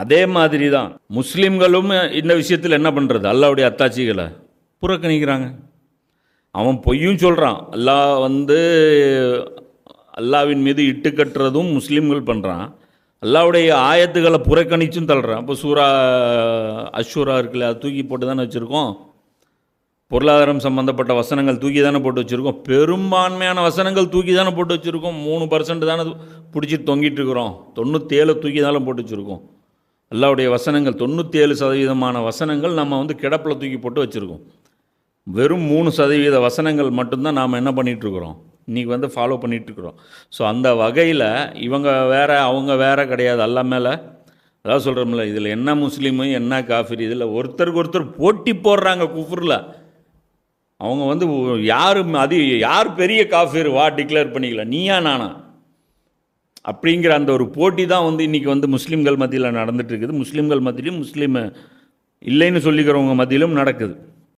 அதே மாதிரி தான் முஸ்லீம்களும் இந்த விஷயத்தில் என்ன பண்ணுறது, அல்லாவுடைய அத்தாட்சிகளை புறக்கணிக்கிறாங்க. அவன் பொய்யும் சொல்கிறான். அல்லாவின் மீது இட்டு கட்டுறதும் முஸ்லீம்கள் பண்ணுறான். அல்லாவுடைய ஆயத்துக்களை புறக்கணிச்சும் தள்ளுறான். இப்போ சூரா அஷூரா இருக்குல்ல, அது தூக்கி போட்டு தானே வச்சுருக்கோம். பொருளாதாரம் சம்மந்தப்பட்ட வசனங்கள் தூக்கி தானே போட்டு வச்சுருக்கோம். பெரும்பான்மையான வசனங்கள் தூக்கி தானே போட்டு வச்சுருக்கோம். 3% தானே பிடிச்சிட்டு தொங்கிட்டு இருக்கிறோம். 97 தூக்கி தானே போட்டு வச்சுருக்கோம். அல்லாவுடைய வசனங்கள் 97% வசனங்கள் நம்ம கிடப்பில் தூக்கி போட்டு வச்சுருக்கோம். வெறும் 3% வசனங்கள் மட்டும்தான் நாம் என்ன பண்ணிகிட்ருக்குறோம், இன்றைக்கி ஃபாலோ பண்ணிகிட்ருக்குறோம். ஸோ அந்த வகையில் இவங்க வேறு அவங்க வேறு கிடையாது. அல்லா மேலே அதாவது சொல்கிறோம்ல, இதில் என்ன முஸ்லீமு என்ன காஃபிர், இதில் ஒருத்தருக்கு ஒருத்தர் போட்டி போடுறாங்க குஃப்ரில். அவங்க யார் பெரிய காஃபிர் வா டிக்ளேர் பண்ணிக்கலாம், நீயா நானா அப்படிங்கிற அந்த ஒரு போட்டி தான் இன்றைக்கி முஸ்லீம்கள் மத்தியில் நடந்துகிட்டு இருக்குது. முஸ்லீம்கள் மத்தியிலும் முஸ்லீம் இல்லைன்னு சொல்லிக்கிறவங்க மத்தியிலும் நடக்குது.